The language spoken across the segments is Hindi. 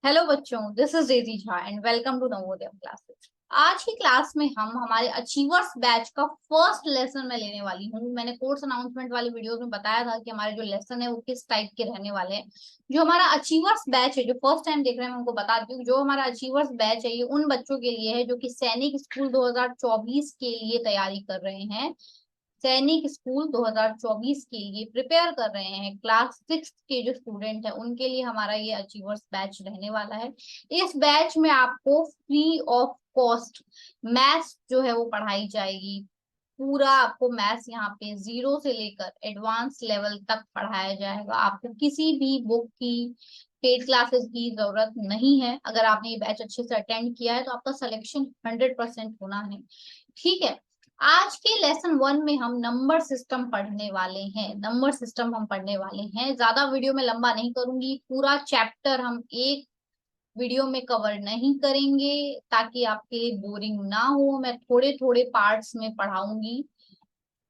हेलो बच्चों, this is Daisy Jha and welcome to Navodaya classes. आज की क्लास में हम हमारे अचीवर्स बैच का फर्स्ट लेसन में लेने वाली हूँ। मैंने कोर्स अनाउंसमेंट वाली वीडियो में बताया था कि हमारे जो लेसन है वो किस टाइप के रहने वाले हैं। जो हमारा अचीवर्स बैच है, जो फर्स्ट टाइम देख रहे हैं, मैं उनको बता दी हूँ। जो हमारा अचीवर्स बैच है ये उन बच्चों के लिए है जो कि सैनिक स्कूल 2024 के लिए तैयारी कर रहे हैं। सैनिक स्कूल 2024 के लिए प्रिपेयर कर रहे हैं। क्लास 6 के जो स्टूडेंट है उनके लिए हमारा ये अचीवर्स बैच रहने वाला है। इस बैच में आपको फ्री ऑफ कॉस्ट मैथ्स जो है वो पढ़ाई जाएगी। पूरा आपको मैथ्स यहाँ पे जीरो से लेकर एडवांस लेवल तक पढ़ाया जाएगा। आपको किसी भी बुक की पेड क्लासेस की जरूरत नहीं है। अगर आपने ये बैच अच्छे से अटेंड किया है तो आपका सिलेक्शन 100% होना है। ठीक है। आज के लेसन 1 में हम नंबर सिस्टम पढ़ने वाले हैं। नंबर सिस्टम हम पढ़ने वाले हैं। ज्यादा वीडियो में लंबा नहीं करूंगी। पूरा चैप्टर हम एक वीडियो में कवर नहीं करेंगे ताकि आपके लिए बोरिंग ना हो। मैं थोड़े थोड़े पार्ट्स में पढ़ाऊंगी।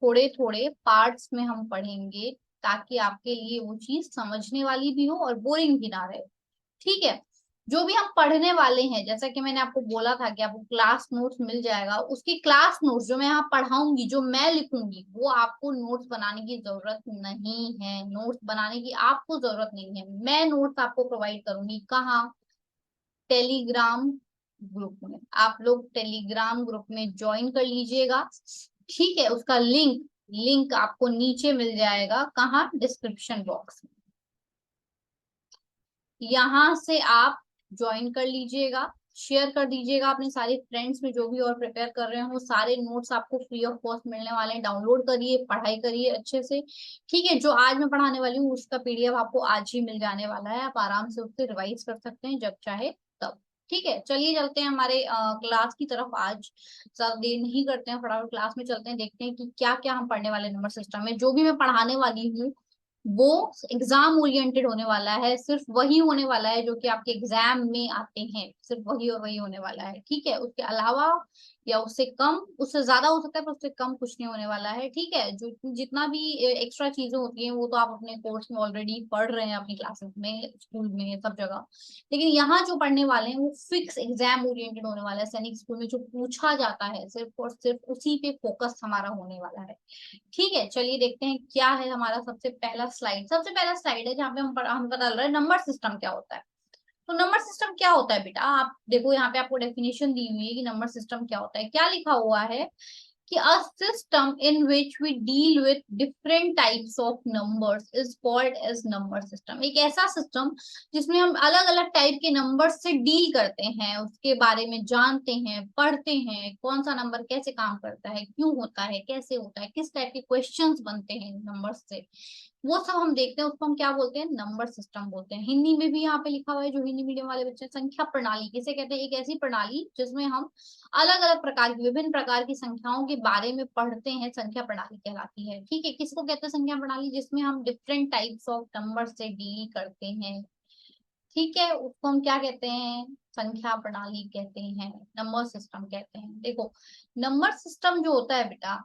थोड़े थोड़े पार्ट्स में हम पढ़ेंगे ताकि आपके लिए वो चीज समझने वाली भी हो और बोरिंग भी ना रहे। ठीक है। जो भी हम पढ़ने वाले हैं, जैसा कि मैंने आपको बोला था कि आपको क्लास नोट्स मिल जाएगा, उसकी क्लास नोट्स जो मैं यहाँ पढ़ाऊंगी, जो मैं लिखूंगी, वो आपको नोट्स बनाने की जरूरत नहीं है। नोट्स बनाने की आपको जरूरत नहीं है। मैं नोट्स आपको प्रोवाइड करूंगी। कहाँ? टेलीग्राम ग्रुप में। आप लोग टेलीग्राम ग्रुप में ज्वाइन कर लीजिएगा। ठीक है। उसका लिंक लिंक आपको नीचे मिल जाएगा। कहाँ? डिस्क्रिप्शन बॉक्स में। यहाँ से आप ज्वाइन कर लीजिएगा। शेयर कर दीजिएगा अपने सारे फ्रेंड्स में, जो भी और प्रिपेयर कर रहे हो। सारे नोट्स आपको फ्री ऑफ कॉस्ट मिलने वाले हैं। डाउनलोड करिए, पढ़ाई करिए अच्छे से। ठीक है। जो आज मैं पढ़ाने वाली हूँ उसका पीडीएफ आपको आज ही मिल जाने वाला है। आप आराम से उससे रिवाइज कर सकते हैं जब चाहे तब। ठीक है। चलिए चलते हैं हमारे क्लास की तरफ। आज ज्यादा देर नहीं करते हैं, फटाफट क्लास में चलते हैं। देखते हैं कि क्या क्या हम पढ़ने वाले नंबर सिस्टम में। जो भी मैं पढ़ाने वाली हूँ वो एग्जाम ओरिएंटेड होने वाला है। सिर्फ वही होने वाला है जो कि आपके एग्जाम में आते हैं। सिर्फ वही और वही होने वाला है। ठीक है। उसके अलावा या उससे कम, उससे ज्यादा हो सकता है पर उससे कम कुछ नहीं होने वाला है। ठीक है। जो जितना भी एक्स्ट्रा चीजें होती हैं वो तो आप अपने कोर्स में ऑलरेडी पढ़ रहे हैं, अपनी क्लासेस में, स्कूल में, सब जगह। लेकिन यहाँ जो पढ़ने वाले हैं वो फिक्स एग्जाम ओरिएंटेड होने वाला है। सैनिक स्कूल में जो पूछा जाता है सिर्फ और सिर्फ उसी पे फोकस हमारा होने वाला है। ठीक है। चलिए देखते हैं क्या है हमारा सबसे पहला स्लाइड। सबसे पहला स्लाइड है जहाँ पे हम पता चल रहा है नंबर सिस्टम क्या होता है। तो नंबर सिस्टम क्या होता है बेटा, आप देखो यहाँ पे आपको डेफिनेशन दी हुई है कि नंबर सिस्टम क्या होता है। क्या लिखा हुआ है कि a system in which we deal with different types of numbers is called as number system। एक ऐसा सिस्टम जिसमें हम अलग अलग टाइप के नंबर से डील करते हैं, उसके बारे में जानते हैं, पढ़ते हैं, कौन सा नंबर कैसे काम करता है, क्यों होता है, कैसे होता है, किस टाइप के क्वेश्चंस बनते हैं नंबर से, वो सब हम देखते हैं। उसको हम क्या बोलते हैं? नंबर सिस्टम बोलते हैं। हिंदी में भी यहाँ पे लिखा हुआ है, जो हिंदी मीडियम वाले बच्चे हैं, संख्या प्रणाली किसे कहते हैं? एक ऐसी प्रणाली जिसमें हम अलग अलग प्रकार की, विभिन्न प्रकार की संख्याओं के बारे में पढ़ते हैं, संख्या प्रणाली कहलाती है। ठीक है। किसको कहते हैं संख्या प्रणाली? जिसमें हम डिफरेंट टाइप्स ऑफ नंबर से डील करते हैं। ठीक है। उसको हम क्या कहते हैं? संख्या प्रणाली कहते हैं, नंबर सिस्टम कहते हैं। देखो, नंबर सिस्टम जो होता है बेटा,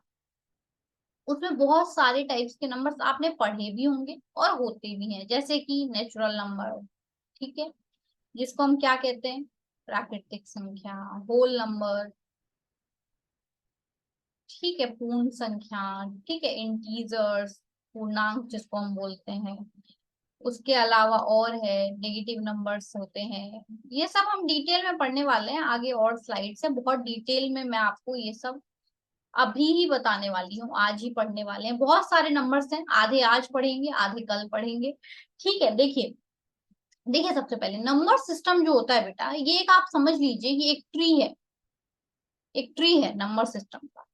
उसमें बहुत सारे टाइप्स के नंबर्स आपने पढ़े भी होंगे और होते भी हैं। जैसे कि नेचुरल नंबर, ठीक है, जिसको हम क्या कहते हैं? प्राकृतिक संख्या। होल नंबर, ठीक है, पूर्ण संख्या, ठीक है, इंटीजर्स, पूर्णांक जिसको हम बोलते हैं। उसके अलावा और है नेगेटिव नंबर्स होते हैं। ये सब हम डिटेल में पढ़ने वाले हैं आगे, और स्लाइड से बहुत डिटेल में मैं आपको ये सब अभी ही बताने वाली हूँ। आज ही पढ़ने वाले हैं। बहुत सारे नंबर्स हैं, आधे आज पढ़ेंगे, आधे कल पढ़ेंगे। ठीक है। देखिए देखिए, सबसे पहले नंबर सिस्टम जो होता है बेटा, ये एक आप समझ लीजिए कि एक ट्री है। एक ट्री है नंबर सिस्टम का,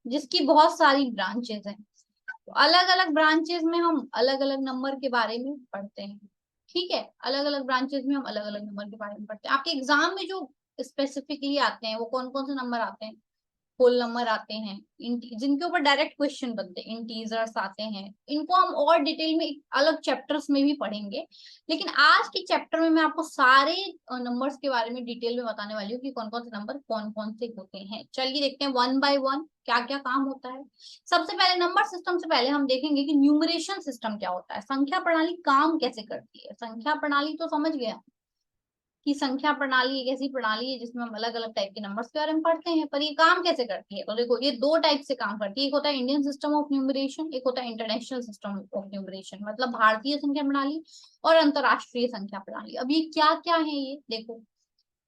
जिसकी बहुत सारी ब्रांचेस हैं। तो अलग अलग ब्रांचेस में हम अलग अलग नंबर के बारे में पढ़ते हैं। ठीक है। अलग अलग ब्रांचेस में हम अलग अलग नंबर के बारे में पढ़ते हैं। आपके एग्जाम में जो स्पेसिफिकली आते हैं वो कौन कौन से नंबर आते हैं? होल नंबर आते हैं, जिनके ऊपर डायरेक्ट क्वेश्चन बनते हैं, इंटीजर्स आते हैं। इनको हम और डिटेल में अलग चैप्टर्स में भी पढ़ेंगे। लेकिन आज के चैप्टर में मैं आपको सारे नंबर्स के बारे में डिटेल में बताने वाली हूँ कि कौन कौन से नंबर कौन कौन से होते हैं। चलिए देखते हैं वन बाय वन क्या क्या काम होता है। सबसे पहले नंबर सिस्टम से पहले हम देखेंगे कि न्यूमरेशन सिस्टम क्या होता है, संख्या प्रणाली काम कैसे करती है। संख्या प्रणाली तो समझ गया, कि संख्या प्रणाली एक ऐसी प्रणाली है जिसमें हम अलग अलग टाइप के नंबर्स के बारे में पढ़ते हैं, पर ये काम कैसे करती है? तो देखो ये दो टाइप से काम करती है, एक होता है इंडियन सिस्टम ऑफ न्यूमरेशन, एक होता है इंटरनेशनल सिस्टम ऑफ न्यूमरेशन, मतलब भारतीय संख्या प्रणाली और अंतरराष्ट्रीय संख्या प्रणाली। अब ये क्या क्या है ये देखो।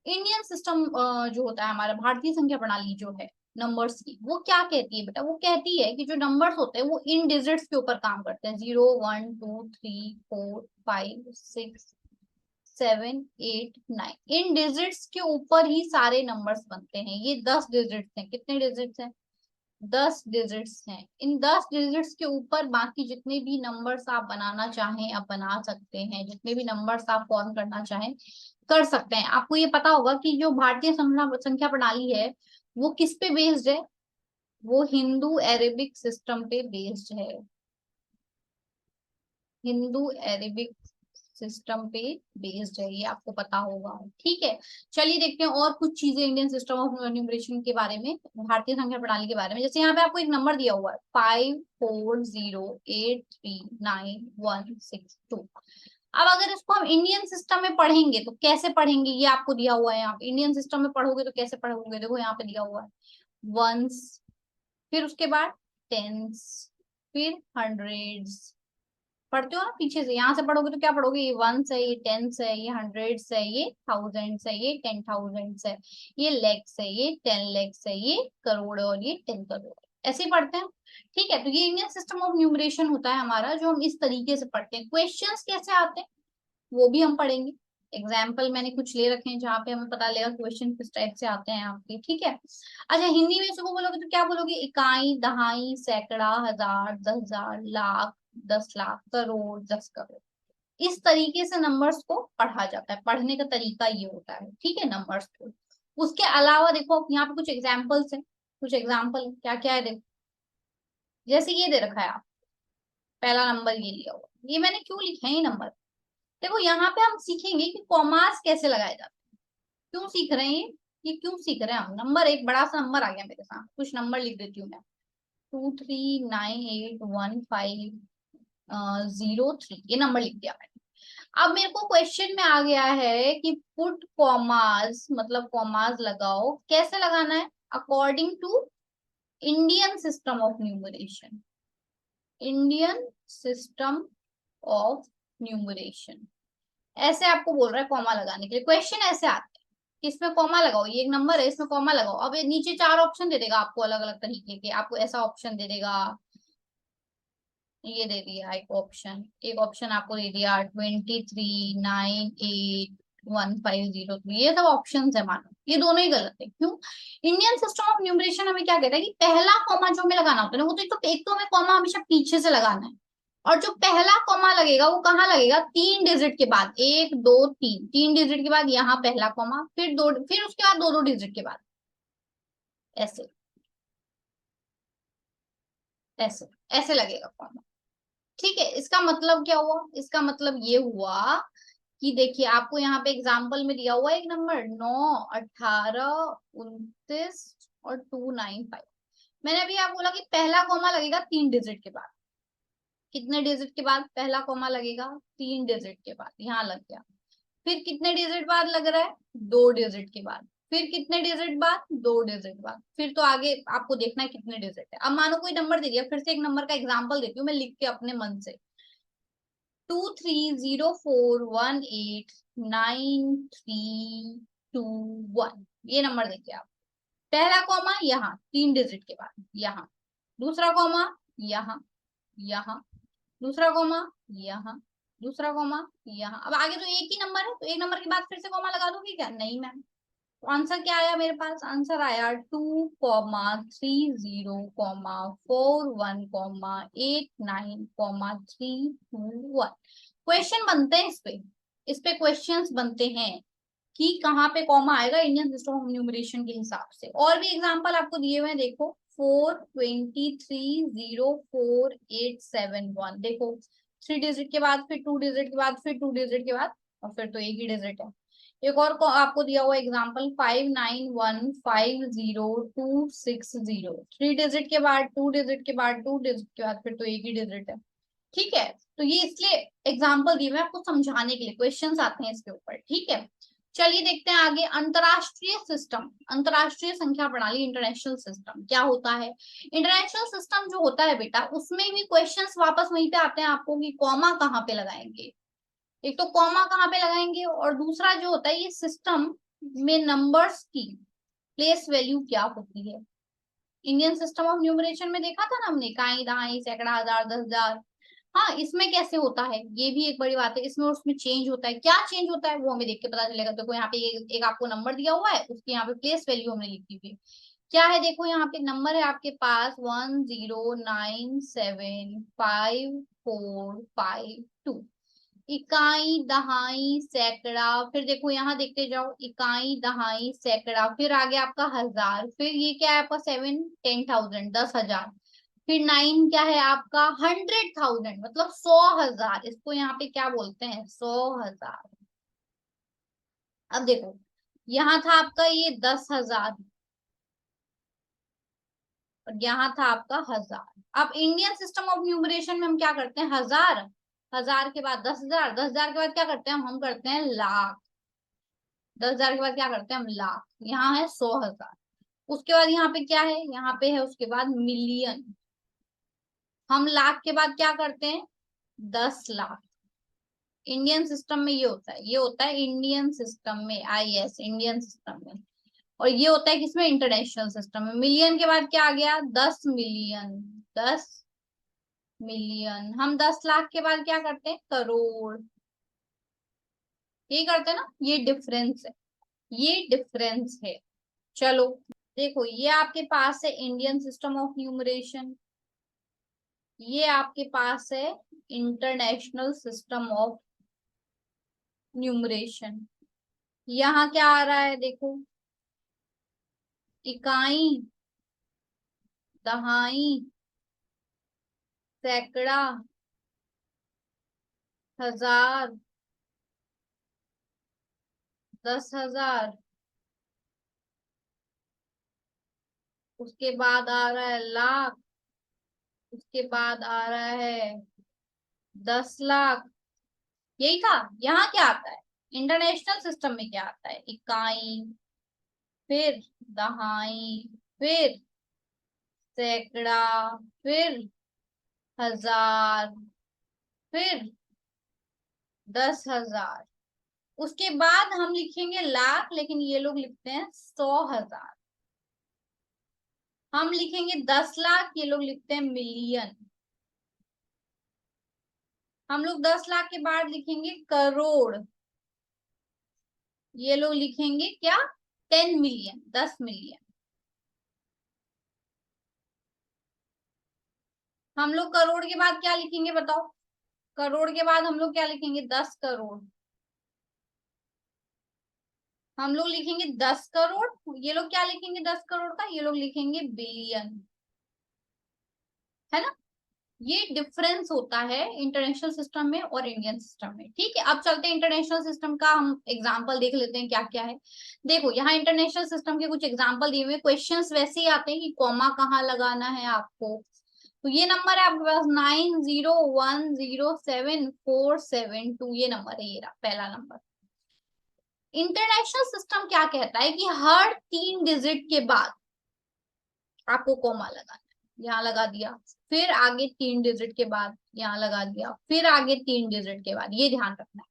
इंडियन सिस्टम जो होता है हमारा, भारतीय संख्या प्रणाली जो है नंबर्स की, वो क्या कहती है बेटा? वो कहती है कि जो नंबर्स होते हैं वो इन डिजिट्स के ऊपर काम करते हैं, 0 1 2 3 4 5 6 7 8 9, इन डिजिट्स के ऊपर ही सारे नंबर्स बनते हैं। ये 10 डिजिट्स हैं। कितने डिजिट्स हैं? 10 डिजिट्स हैं। इन 10 डिजिट्स के ऊपर बाकी जितने भी नंबर्स आप बनाना चाहें आप बना सकते हैं, जितने भी नंबर्स आप फॉर्म करना चाहें कर सकते हैं। आपको ये पता होगा कि जो भारतीय संख्या प्रणाली है वो किस पे बेस्ड है? वो हिंदू अरेबिक सिस्टम पे बेस्ड है। हिंदू अरेबिक सिस्टम पे बेस्ड है, ये आपको पता होगा। ठीक है, चलिए देखते हैं और कुछ चीजें इंडियन सिस्टम ऑफ न्यूमरेशन के बारे में, भारतीय संख्या प्रणाली के बारे में। जैसे यहाँ पे आपको एक नंबर दिया हुआ है 5408396162। अब अगर इसको हम इंडियन सिस्टम में पढ़ेंगे तो कैसे पढ़ेंगे, ये आपको दिया हुआ है यहाँ पे। इंडियन सिस्टम में पढ़ोगे तो कैसे पढ़ोगे? देखो यहाँ पे दिया हुआ है वंस, फिर उसके बाद टेंस, फिर हंड्रेड्स। पढ़ते हो ना पीछे से, यहाँ से पढ़ोगे तो क्या पढ़ोगे? ये वंस है, ये टेंस है, ये हंड्रेड्स है, ये थाउजेंड्स है, ये 10,000 है, ये लैक्स है, ये 10 lakhs है, ये करोड़ है और ये 10 करोड़। ऐसे ही पढ़ते हैं। ठीक है, तो ये इंडियन सिस्टम ऑफ न्यूमरेशन होता है हमारा, जो हम इस तरीके से पढ़ते हैं। क्वेश्चंस कैसे आते हैं वो भी हम पढ़ेंगे। एग्जाम्पल मैंने कुछ ले रखे हैं जहाँ पे हमें पता लगेगा क्वेश्चन किस टाइप से आते हैं आपके। ठीक है, अच्छा हिंदी में इसको बोलोगे तो क्या बोलोगे? इकाई, दहाई, सैकड़ा, हजार, 10,000, लाख, 10 लाख, करोड़, 10 करोड़। इस तरीके से नंबर्स को पढ़ा जाता है। पढ़ने का तरीका ये होता है। ठीक है, नंबर्स को। उसके अलावा देखो यहाँ पे कुछ एग्जाम्पल्स हैं, कुछ एग्जाम्पल क्या क्या है देखो। जैसे ये दे रखा है आप, पहला नंबर ये लिया हुआ, ये मैंने क्यों लिखा है ये नंबर? देखो यहाँ पे हम सीखेंगे कि कॉमास कैसे लगाए जाते हैं। क्यों सीख रहे हैं ये क्यों सीख रहे हैं हम? नंबर, एक बड़ा सा नंबर आ गया मेरे साथ, कुछ नंबर लिख देती हूँ मैं। 239815 0 3, ये नंबर लिख दिया मैंने। अब मेरे को क्वेश्चन में आ गया है कि पुट कॉमास, मतलब कॉमास लगाओ। कैसे लगाना है? According to Indian system of numeration. Indian system of numeration ऐसे आपको बोल रहा है कॉमा लगाने के लिए। क्वेश्चन ऐसे आते हैं कि इसमें कॉमा लगाओ, ये एक नंबर है इसमें कॉमा लगाओ। अब ये नीचे 4 ऑप्शन दे देगा आपको अलग अलग तरीके के। आपको ऐसा ऑप्शन दे देगा, ये दे दिया एक ऑप्शन, एक ऑप्शन आपको दे दिया 23981503, ये सब ऑप्शन है। मानो ये दोनों ही गलत है। क्यों? इंडियन सिस्टम ऑफ न्यूमरेशन हमें क्या कहता है कि पहला कॉमा जो हमें लगाना होता है ना, वो तो एक तो हमें कॉमा हमेशा पीछे से लगाना है। और जो पहला कॉमा लगेगा वो कहाँ लगेगा? 3 डिजिट के बाद, 1 2 3, 3 डिजिट के बाद यहाँ पहला कॉमा, फिर दो, फिर उसके बाद 2 2 डिजिट के बाद, ऐसे ऐसे ऐसे लगेगा कॉमा। ठीक है, इसका मतलब क्या हुआ? इसका मतलब ये हुआ कि देखिए आपको यहाँ पे एग्जाम्पल में दिया हुआ है एक नंबर 9 18 29 और 295। मैंने अभी आप बोला कि पहला कॉमा लगेगा 3 डिजिट के बाद। कितने डिजिट के बाद पहला कॉमा लगेगा? 3 डिजिट के बाद, यहाँ लग गया। फिर कितने डिजिट बाद लग रहा है? 2 डिजिट के बाद। फिर कितने डिजिट बाद? 2 डिजिट बाद। फिर तो आगे आपको देखना है कितने डिजिट है। अब मानो कोई नंबर दे दिया, फिर से एक नंबर का एग्जाम्पल देती हूँ मैं लिख के अपने मन से। 2304189321, ये नंबर देखिए आप। पहला कॉमा यहाँ 3 डिजिट के बाद, यहाँ दूसरा कॉमा, यहाँ यहाँ दूसरा कॉमा, यहाँ दूसरा कॉमा, यहाँ। अब आगे तो एक ही नंबर है तो एक नंबर के बाद फिर से कॉमा लगा दोगे क्या? नहीं मैम। तो आंसर क्या आया मेरे पास? आंसर आया 2,30,41,89,321। क्वेश्चन बनते हैं इस पे क्वेश्चंस बनते हैं कि कहाँ पे कॉमा आएगा इंडियन सिस्टम ऑफ न्यूमरेशन के हिसाब से। और भी एग्जांपल आपको दिए हुए हैं देखो। 4 23 0 4 8 7 1, देखो 3 डिजिट के बाद, फिर 2 डिजिट के बाद, फिर 2 डिजिट के बाद, और फिर तो एक ही डिजिट है। एक और को आपको दिया हुआ एग्जांपल 59150260, 3 डिजिट के बाद, 2 डिजिट के बाद, 2 डिजिट के बाद, फिर तो एक ही डिजिट है। ठीक है, तो ये इसलिए एग्जाम्पल दिए हुए आपको समझाने के लिए, क्वेश्चंस आते हैं इसके ऊपर। ठीक है, चलिए देखते हैं आगे। अंतरराष्ट्रीय सिस्टम, अंतरराष्ट्रीय संख्या प्रणाली, इंटरनेशनल सिस्टम क्या होता है। इंटरनेशनल सिस्टम जो होता है बेटा, उसमें भी क्वेश्चंस वापस वहीं पे आते हैं आपको कि कॉमा कहाँ पे लगाएंगे। एक तो कॉमा कहाँ पे लगाएंगे, और दूसरा जो होता है ये सिस्टम में नंबर्स की प्लेस वैल्यू क्या होती है। इंडियन सिस्टम ऑफ न्यूमरेशन में देखा था ना हमने, इकाई, दहाई, सैकड़ा, हजार, 10,000। हाँ, इसमें कैसे होता है ये भी एक बड़ी बात है। इसमें और उसमें चेंज होता है, क्या चेंज होता है वो हमें देख के पता चलेगा। देखो यहाँ पे एक आपको नंबर दिया हुआ है, उसकी यहाँ पे प्लेस वैल्यू हमने लिखी हुई है। क्या है, देखो यहाँ पे नंबर है आपके पास 10975452। इकाई, दहाई, सैकड़ा, फिर देखो यहाँ देखते जाओ, इकाई, दहाई, सैकड़ा, फिर आगे आपका हजार, फिर ये क्या है आपका 10,000, 10,000। फिर 9 क्या है आपका 100,000, मतलब 100,000। इसको यहाँ पे क्या बोलते हैं, 100,000। अब देखो यहाँ था आपका ये 10,000, और यहाँ था आपका 1,000। अब इंडियन सिस्टम ऑफ न्यूमरेशन में हम क्या करते हैं, हजार, हजार के बाद 10,000, 10,000 के बाद क्या करते हैं हम करते हैं लाख, 10,000 के बाद क्या करते हैं हम लाख। यहाँ है 100,000। उसके बाद यहाँ पे क्या है, यहाँ पे है उसके बाद मिलियन। हम लाख के बाद क्या करते हैं, 10 लाख। इंडियन सिस्टम में ये होता है, ये होता है इंडियन सिस्टम में, IS इंडियन सिस्टम में। और ये होता है किसमें, इंटरनेशनल सिस्टम में। मिलियन के बाद क्या आ गया, 10 मिलियन, 10 मिलियन। हम 10 लाख के बाद क्या करते हैं, करोड़। ये करते हैं ना, ये डिफरेंस है, ये डिफरेंस है। चलो देखो, ये आपके पास है इंडियन सिस्टम ऑफ न्यूमरेशन, ये आपके पास है इंटरनेशनल सिस्टम ऑफ न्यूमरेशन। यहाँ क्या आ रहा है देखो, इकाई, दहाई, सैकड़ा, हजार, 10,000। उसके बाद आ रहा है लाख, उसके बाद आ रहा है 10 लाख। यही था। यहाँ क्या आता है, इंटरनेशनल सिस्टम में क्या आता है, इकाई, फिर दहाई, फिर सैकड़ा, फिर हजार, फिर 10,000। उसके बाद हम लिखेंगे लाख, लेकिन ये लोग लिखते हैं 100,000। हम लिखेंगे 10 लाख, ये लोग लिखते हैं मिलियन। हम लोग 10 लाख के बाद लिखेंगे करोड़, ये लोग लिखेंगे क्या, 10 मिलियन, 10 मिलियन। हम लोग करोड़ के बाद क्या लिखेंगे बताओ, करोड़ के बाद हम लोग क्या लिखेंगे, 10 करोड़। हम लोग लिखेंगे 10 करोड़, ये लोग क्या लिखेंगे 10 करोड़ का, ये लोग लिखेंगे बिलियन। है ना, ये डिफरेंस होता है इंटरनेशनल सिस्टम में और इंडियन सिस्टम में। ठीक है, अब चलते हैं इंटरनेशनल सिस्टम का, हम एग्जांपल देख लेते हैं क्या क्या है। देखो यहाँ इंटरनेशनल सिस्टम के कुछ एग्जांपल दिए हुए, क्वेश्चंस वैसे ही आते हैं कि कॉमा कहाँ लगाना है आपको। तो ये नंबर है आपके पास 90107472, ये नंबर है, ये रहा पहला नंबर। इंटरनेशनल सिस्टम क्या कहता है कि हर 3 डिजिट के बाद आपको कॉमा लगाना है, यहाँ लगा दिया, फिर आगे 3 डिजिट के बाद यहाँ लगा दिया, फिर आगे 3 डिजिट के बाद, ये ध्यान रखना है।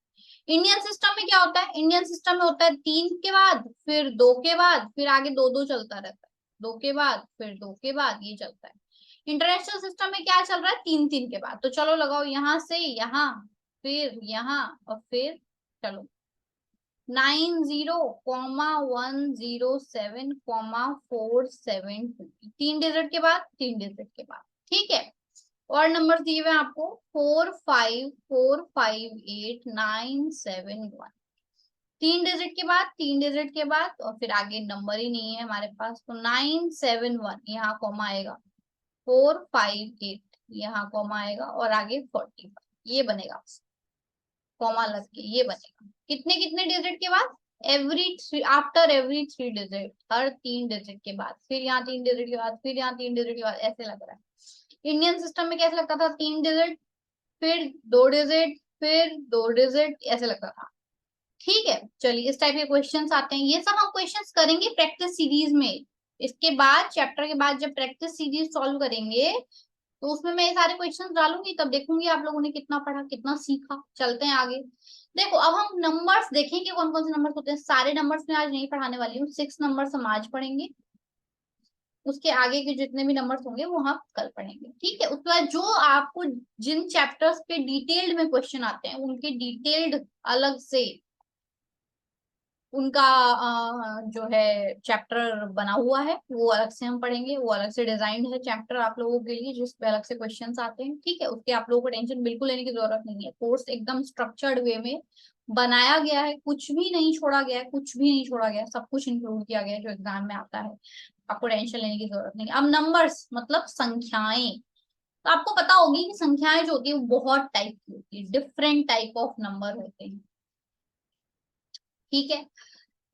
इंडियन सिस्टम में क्या होता है, इंडियन सिस्टम में होता है 3 के बाद, फिर 2 के बाद, फिर आगे 2 2 चलता रहता है, 2 के बाद, फिर 2 के बाद, ये चलता है। इंटरनेशनल सिस्टम में क्या चल रहा है, 3 3 के बाद। तो चलो लगाओ यहाँ से यहाँ, फिर यहाँ, और फिर चलो 90,107,472, 3 डिजिट के बाद, 3 डिजिट के बाद। ठीक है, और नंबर दिए हुए आपको 45458971, 3 डिजिट के बाद, 3 डिजिट के बाद, और फिर आगे नंबर ही नहीं है हमारे पास, तो 971 यहाँ कॉमा आएगा, 458 यहाँ कॉमा आएगा, और आगे 45, ये बनेगा, कॉमा लग के ये बनेगा। कितने कितने डिजिट के बाद, आफ्टर एवरी 3 डिजिट, हर 3 डिजिट के बाद, फिर यहाँ 3 डिजिट के बाद, फिर यहाँ 3 डिजिट के बाद, ऐसे लग रहा है। इंडियन सिस्टम में कैसे लगता था, 3 डिजिट, फिर 2 डिजिट, फिर 2 डिजिट, ऐसे लगता था। ठीक है, चलिए इस टाइप के क्वेश्चंस आते हैं, ये सब हम क्वेश्चंस करेंगे प्रैक्टिस सीरीज में। इसके बाद चैप्टर के बाद जब प्रैक्टिस सीरीज सॉल्व करेंगे तो उसमें मैं ये सारे क्वेश्चंस डालूंगी, तब देखूंगी आप लोगों ने कितना पढ़ा कितना सीखा। चलते हैं आगे। देखो अब हम नंबर्स देखेंगे, कौन कौन से नंबर्स होते हैं। सारे नंबर्स मैं आज नहीं पढ़ाने वाली हूँ, 6 नंबर्स हम आज पढ़ेंगे। उसके आगे के जितने भी नंबर्स होंगे वो हम कल पढ़ेंगे, ठीक है। उसके बाद जो आपको जिन चैप्टर्स पे डिटेल्ड में क्वेश्चन आते हैं उनके डिटेल्ड अलग से उनका जो है चैप्टर बना हुआ है, वो अलग से हम पढ़ेंगे। वो अलग से डिजाइंड है चैप्टर आप लोगों के लिए, जिस पे अलग से क्वेश्चंस आते हैं, ठीक है। उसके आप लोगों को टेंशन बिल्कुल लेने की जरूरत नहीं है। कोर्स एकदम स्ट्रक्चर्ड वे में बनाया गया है, कुछ भी नहीं छोड़ा गया है, कुछ भी नहीं छोड़ा गया है, सब कुछ इंक्लूड किया गया है जो एग्जाम में आता है। आपको टेंशन लेने की जरूरत नहीं। अब नंबर्स मतलब संख्याएं, तो आपको पता होगी कि संख्याएं जो होती है वो बहुत टाइप की होती है, डिफरेंट टाइप ऑफ नंबर होते हैं, ठीक है।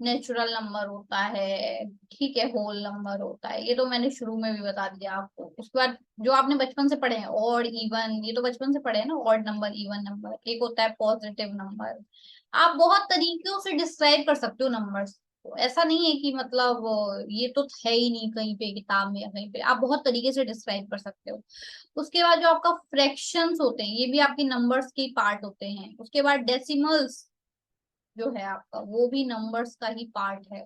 नेचुरल नंबर होता है, ठीक है, होल नंबर होता है, ये तो मैंने शुरू में भी बता दिया आपको। उसके बाद जो आपने बचपन से पढ़े हैं ऑड इवन, ये तो बचपन से पढ़े हैं ना, ऑड नंबर इवन नंबर। एक होता है पॉजिटिव नंबर। आप बहुत तरीकों से डिस्क्राइब कर सकते हो नंबर्स को, ऐसा नहीं है कि मतलब ये तो है ही नहीं कहीं पे किताब में या कहीं पे, आप बहुत तरीके से डिस्क्राइब कर सकते हो। उसके बाद जो आपका फ्रैक्शंस होते हैं ये भी आपके नंबर्स के पार्ट होते हैं। उसके बाद डेसिमल्स जो है आपका वो भी नंबर्स का ही पार्ट है,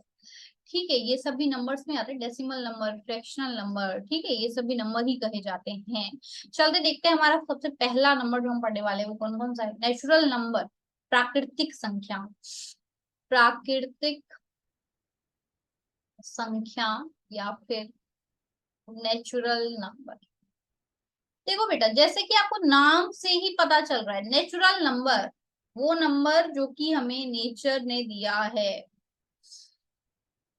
ठीक है। ये सब भी नंबर्स में आते हैं, डेसिमल नंबर, फ्रैक्शनल नंबर, ठीक है, ये सब भी नंबर ही कहे जाते हैं। चलते देखते हैं हमारा सबसे पहला नंबर जो हम पढ़ने वाले हैं वो कौन कौन सा है। नेचुरल नंबर, प्राकृतिक संख्या। प्राकृतिक संख्या या फिर नेचुरल नंबर। देखो बेटा, जैसे कि आपको नाम से ही पता चल रहा है, नेचुरल नंबर वो नंबर जो कि हमें नेचर ने दिया है,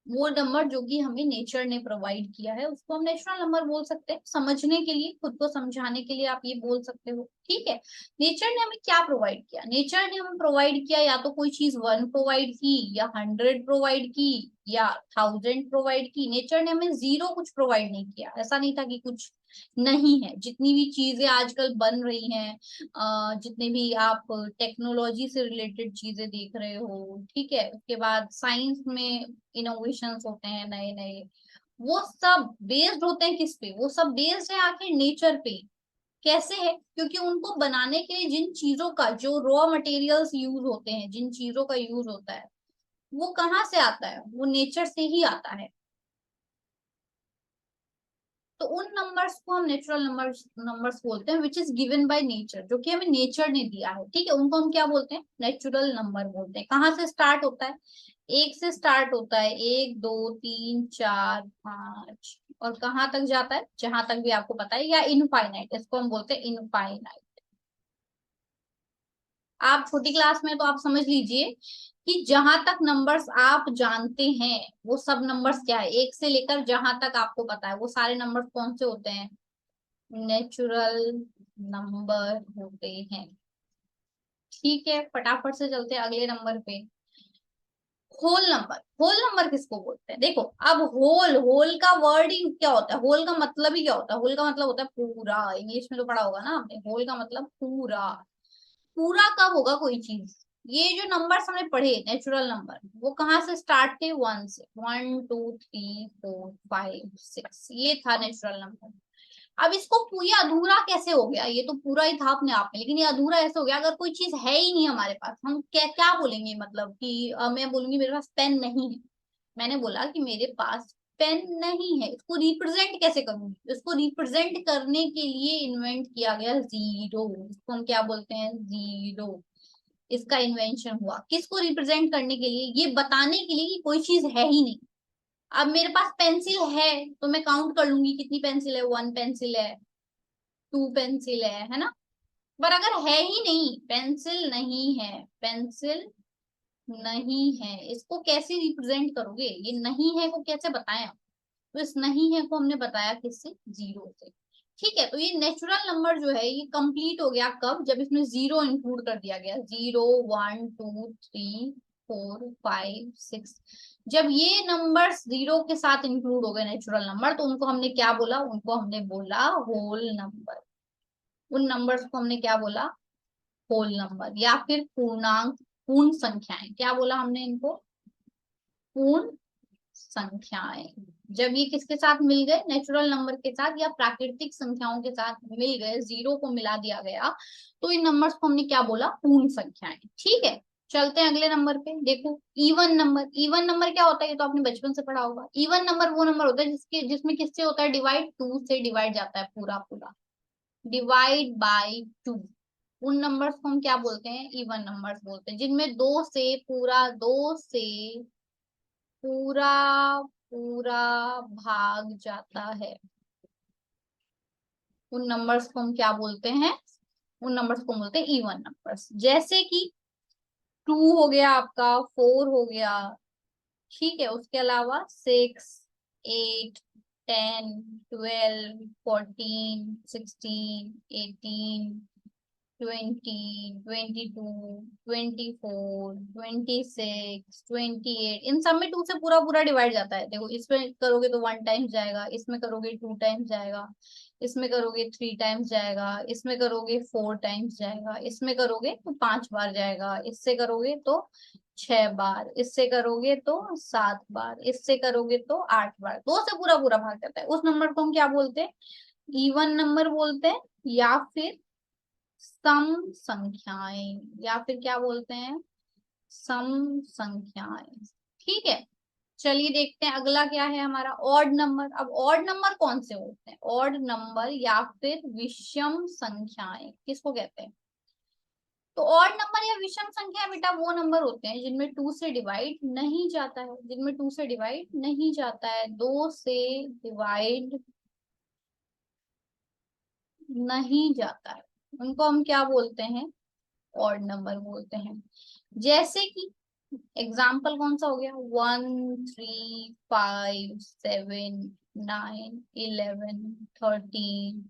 वो नंबर जो कि हमें नेचर ने प्रोवाइड किया है उसको हम नेचुरल नंबर बोल सकते हैं। समझने के लिए, खुद को समझाने के लिए आप ये बोल सकते हो, ठीक है। नेचर ने हमें क्या प्रोवाइड किया, नेचर ने हमें प्रोवाइड किया या तो कोई चीज 1 प्रोवाइड की या 100 प्रोवाइड की या 1000 प्रोवाइड की। नेचर ने हमें 0 कुछ प्रोवाइड नहीं किया, ऐसा नहीं था कि कुछ नहीं है। जितनी भी चीजें आजकल बन रही हैं, जितने भी आप टेक्नोलॉजी से रिलेटेड चीजें देख रहे हो, ठीक है, उसके बाद साइंस में इनोवेशंस होते हैं नए नए, वो सब बेस्ड होते हैं किस पे, वो सब बेस्ड है आखिर नेचर पे। कैसे है, क्योंकि उनको बनाने के लिए जिन चीजों का जो रॉ मटेरियल्स यूज होते हैं, जिन चीजों का यूज होता है, वो कहाँ से आता है, वो नेचर से ही आता है। तो उन नंबर्स को हम नेचुरल नंबर्स नंबर्स बोलते हैं, which is given by nature, जो कि हमें नेचर ने दिया है, ठीक है। उनको हम क्या बोलते हैं, नेचुरल नंबर बोलते हैं। कहाँ से स्टार्ट होता है, 1 से स्टार्ट होता है, 1 2 3 4 5, और कहाँ तक जाता है, जहां तक भी आपको पता है, या इनफाइनाइट, इसको हम बोलते हैं इनफाइनाइट। आप छोटी क्लास में तो आप समझ लीजिए कि जहां तक नंबर्स आप जानते हैं वो सब नंबर्स क्या है, 1 से लेकर जहां तक आपको पता है वो सारे नंबर्स कौन से होते हैं, नेचुरल नंबर होते हैं, ठीक है। फटाफट से चलते हैं अगले नंबर पे। होल नंबर, होल नंबर किसको बोलते हैं, देखो अब होल, होल का वर्डिंग क्या होता है, होल का मतलब ही क्या होता है, होल का मतलब होता है पूरा। इंग्लिश में तो पढ़ा होगा ना आपने, होल का मतलब पूरा। पूरा कब होगा कोई चीज, ये जो नंबर्स हमने पढ़े नेचुरल नंबर, वो कहाँ से स्टार्ट थे, 1 से, 1 2 3 4 5 6, ये था नेचुरल नंबर। अब इसको ये अधूरा कैसे हो गया, ये तो पूरा ही था अपने आप में, लेकिन ये अधूरा ऐसे हो गया, अगर कोई चीज है ही नहीं हमारे पास, हम क्या क्या बोलेंगे, मतलब कि मैं बोलूंगी मेरे पास पेन नहीं है, मैंने बोला कि मेरे पास पेन नहीं है, इसको रिप्रेजेंट कैसे करूंगी, इसको रिप्रेजेंट करने के लिए इन्वेंट किया गया जीरो, इसको हम क्या बोलते हैं, जीरो। इसका इन्वेंशन हुआ किसको रिप्रेजेंट करने के लिए, ये बताने के लिए कि कोई चीज है ही नहीं। अब मेरे पास पेंसिल है तो मैं काउंट कर लूंगी कितनी पेंसिल है, 1 पेंसिल है, 2 पेंसिल है ना। पर अगर है ही नहीं, पेंसिल नहीं है, पेंसिल नहीं है, इसको कैसे रिप्रेजेंट करोगे, ये नहीं है को कैसे बताएं आप? तो इस नहीं है को हमने बताया किससे, जीरो से, ठीक है। तो ये नेचुरल नंबर जो है ये कंप्लीट हो गया कब, जब इसमें जीरो इंक्लूड कर दिया गया, 0 1 2 3 4 5 6, जब ये नंबर्स जीरो के साथ इंक्लूड हो गए नेचुरल नंबर, तो उनको हमने क्या बोला, उनको हमने बोला होल नंबर। उन नंबर्स को हमने क्या बोला, होल नंबर या फिर पूर्णांक पूर्ण संख्याएं, क्या बोला हमने इनको, पूर्ण संख्याएं। जब ये किसके साथ मिल गए, नेचुरल नंबर के साथ या प्राकृतिक संख्याओं के साथ मिल गए, जीरो को मिला दिया गया, तो इन नंबर्स को हमने क्या बोला, पूर्ण संख्याएं। ठीक है, चलते हैं अगले नंबर पे। देखो इवन नंबर, इवन नंबर क्या होता है, ये तो आपने बचपन से पढ़ा होगा। इवन नंबर वो नंबर होता है जिसमें किससे होता है डिवाइड, टू से डिवाइड जाता है पूरा पूरा, डिवाइड बाय टू। उन नंबर्स को हम क्या बोलते हैं, इवन नंबर्स बोलते हैं, जिनमें दो से पूरा पूरा भाग जाता है। उन नंबर्स को हम क्या बोलते हैं, उन नंबर्स को बोलते हैं इवन नंबर्स। जैसे कि टू हो गया आपका, फोर हो गया, ठीक है, उसके अलावा सिक्स, एट, 10, 12, 14, 16, 18, 20, 22, 24, 26, 28, इन सब में टू से पूरा पूरा डिवाइड जाता है। देखो इसमें करोगे तो वन टाइम्स जाएगा, इसमें करोगे टू टाइम्स जाएगा, इसमें करोगे थ्री टाइम्स जाएगा, इसमें करोगे फोर टाइम्स जाएगा, इसमें करोगे तो पांच बार जाएगा, इससे करोगे तो छह बार, इससे करोगे तो सात बार, इससे करोगे तो आठ बार। दो से पूरा पूरा भाग जाता है, उस नंबर को हम क्या बोलते हैं, इवन नंबर बोलते हैं, या फिर सम संख्याएं, या फिर क्या बोलते हैं, सम संख्याएं। ठीक है, चलिए देखते हैं अगला क्या है हमारा, ऑड नंबर। अब ऑड नंबर कौन से होते हैं, ऑड नंबर या फिर विषम संख्याएं किसको कहते हैं। तो ऑड नंबर या विषम संख्या बेटा वो नंबर होते हैं जिनमें टू से डिवाइड नहीं जाता है, जिनमें टू से डिवाइड नहीं जाता है, दो से डिवाइड नहीं जाता है, उनको हम क्या बोलते हैं, ऑड नंबर बोलते हैं। जैसे कि एग्जाम्पल कौन सा हो गया, 1, 3, 5, 7, 9, 11, 13,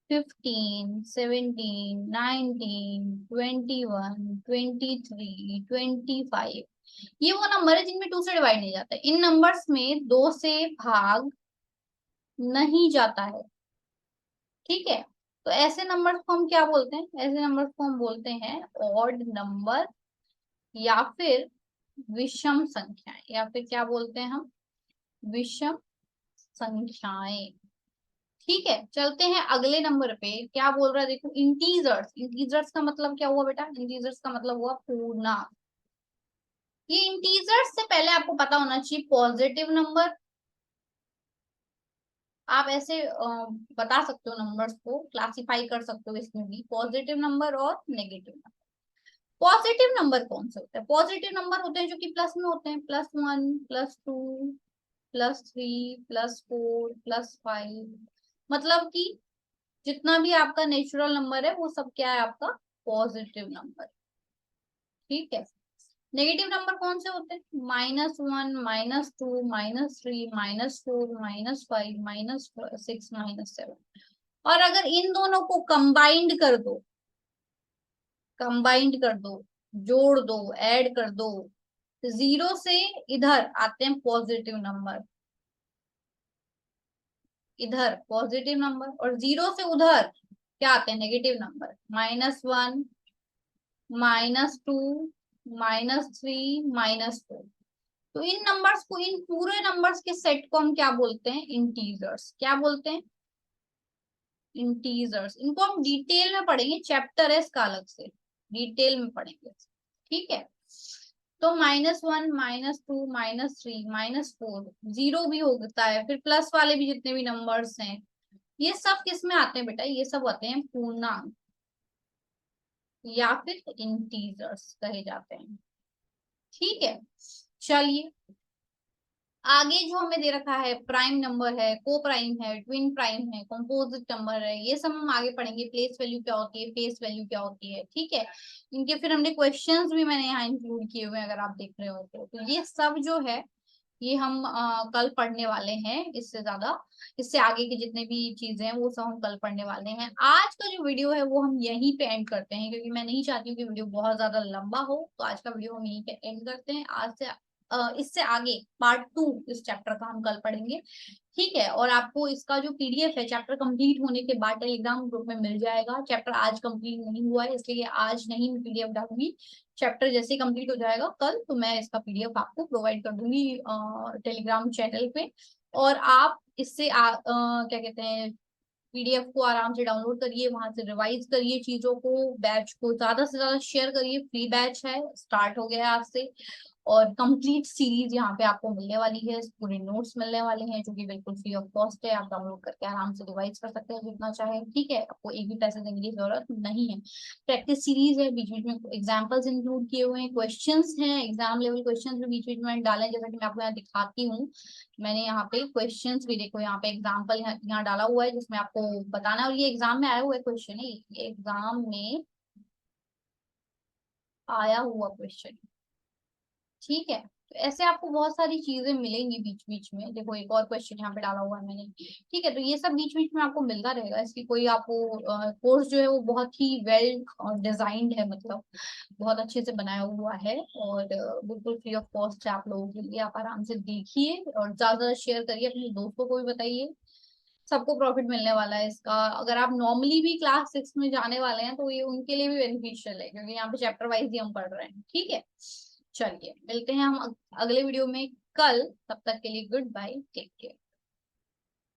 15, 17, 19, 21, 23, 25, ये वो नंबर है जिनमें टू से डिवाइड नहीं जाता है। इन नंबर्स में दो से भाग नहीं जाता है। ठीक है, तो ऐसे नंबर्स को हम क्या बोलते हैं, ऐसे नंबर्स को हम बोलते हैं ऑड नंबर या फिर विषम संख्याएं, या फिर क्या बोलते हैं हम, विषम संख्याएं। ठीक है, चलते हैं अगले नंबर पे। क्या बोल रहा है देखो, इंटीजर्स। इंटीजर्स का मतलब क्या हुआ बेटा, इंटीजर्स का मतलब हुआ पूर्णांक। ये इंटीजर्स से पहले आपको पता होना चाहिए पॉजिटिव नंबर। आप ऐसे बता सकते हो, नंबर्स को क्लासिफाई कर सकते हो इसमें भी, पॉजिटिव नंबर और नेगेटिव नंबर। पॉजिटिव नंबर कौन से होते हैं, पॉजिटिव नंबर होते हैं जो कि प्लस में होते हैं, +1, +2, +3, +4, +5। मतलब कि जितना भी आपका नेचुरल नंबर है वो सब क्या है आपका, पॉजिटिव नंबर। ठीक है, नेगेटिव नंबर कौन से होते हैं, -1, -2, -3, -4, -5, -6, -7। और अगर इन दोनों को कंबाइंड कर दो, जोड़ दो, ऐड कर दो, जीरो से इधर आते हैं पॉजिटिव नंबर, इधर पॉजिटिव नंबर, और जीरो से उधर क्या आते हैं, नेगेटिव नंबर, -1, -2, -3, -4। तो इन नंबर्स को, इन पूरे नंबर्स के सेट को हम क्या बोलते हैं, इंटीजर्स। क्या बोलते हैं, इंटीजर्स। इनको हम डिटेल में पढ़ेंगे, चैप्टर है इसका अलग से, डिटेल में पढ़ेंगे। ठीक है, तो -1, -2, -3, -4, जीरो भी होता है, फिर प्लस वाले भी जितने भी नंबर्स हैं, ये सब किस में आते हैं बेटा, ये सब आते हैं पूर्णांक या फिर इंटीजर्स कहे जाते हैं। ठीक है, चलिए आगे जो हमें दे रखा है, प्राइम नंबर है, को प्राइम है, ट्विन प्राइम है, कंपोजिट नंबर है, ये सब हम आगे पढ़ेंगे। प्लेस वैल्यू क्या होती है, फेस वैल्यू क्या होती है। ठीक है, इनके फिर हमने क्वेश्चंस भी मैंने यहाँ इंक्लूड किए हुए हैं, अगर आप देख रहे हो तो ये सब जो है ये हम कल पढ़ने वाले हैं। इससे ज्यादा, इससे आगे की जितने भी चीजें हैं वो सब हम कल पढ़ने वाले हैं। आज का जो वीडियो है वो हम यहीं पे एंड करते हैं, क्योंकि मैं नहीं चाहती हूँ कि वीडियो बहुत ज्यादा लंबा हो, तो आज का वीडियो हम यहीं पे एंड करते हैं। आज से इससे आगे पार्ट 2 इस चैप्टर का हम कल पढ़ेंगे, ठीक है। और आपको इसका जो पीडीएफ है चैप्टर कंप्लीट होने के बाद टेलीग्राम ग्रुप में मिल जाएगा। चैप्टर आज कंप्लीट नहीं हुआ है, इसलिए आज नहीं मैं पीडीएफ डालूंगी। चैप्टर जैसे कंप्लीट हो जाएगा कल, तो मैं इसका पीडीएफ आपको प्रोवाइड कर दूंगी टेलीग्राम चैनल पे। और आप इससे क्या कहते हैं, पीडीएफ को आराम से डाउनलोड करिए, वहां से रिवाइज करिए चीजों को, बैच को ज्यादा से ज्यादा शेयर करिए। फ्री बैच है, स्टार्ट हो गया है आज से। और कंप्लीट सीरीज यहाँ पे आपको मिलने वाली है, पूरे नोट्स मिलने वाले हैं जो कि बिल्कुल फ्री ऑफ कॉस्ट है। आप डाउनलोड करके आराम से रिवाइज कर सकते हैं जितना चाहे, ठीक है। आपको एक भी पैसे देने की जरूरत नहीं है। प्रैक्टिस सीरीज है, बीच बीच में एग्जाम्पल्स इंक्लूड किए हुए हैं, क्वेश्चंस हैं, एग्जाम लेवल क्वेश्चंस भी बीच बीच में डाले हैं, जैसा कि मैं आपको यहाँ दिखाती हूँ। मैंने यहाँ पे क्वेश्चंस भी देखो, यहाँ पे एग्जाम्पल यहाँ डाला हुआ है जिसमें आपको बताना है। और ये एग्जाम में आया हुआ क्वेश्चन है, ये एग्जाम में आया हुआ क्वेश्चन, ठीक है। तो ऐसे आपको बहुत सारी चीजें मिलेंगी बीच बीच में। देखो एक और क्वेश्चन यहाँ पे डाला हुआ है मैंने, ठीक है। तो ये सब बीच बीच में आपको मिलता रहेगा। इसकी कोई आपको कोर्स जो है वो बहुत ही वेल डिजाइंड है, मतलब बहुत अच्छे से बनाया हुआ है। और बिल्कुल फ्री ऑफ कॉस्ट है आप लोगों के लिए। आप आराम से देखिए और ज्यादा शेयर करिए, अपने दोस्तों को भी बताइए, सबको प्रॉफिट मिलने वाला है इसका। अगर आप नॉर्मली भी क्लास 6 में जाने वाले हैं तो ये उनके लिए भी बेनिफिशियल है, क्योंकि यहाँ पे चैप्टर वाइज ही हम पढ़ रहे हैं, ठीक है। चलिए मिलते हैं हम अगले वीडियो में कल, तब तक के लिए गुड बाय, टेक केयर।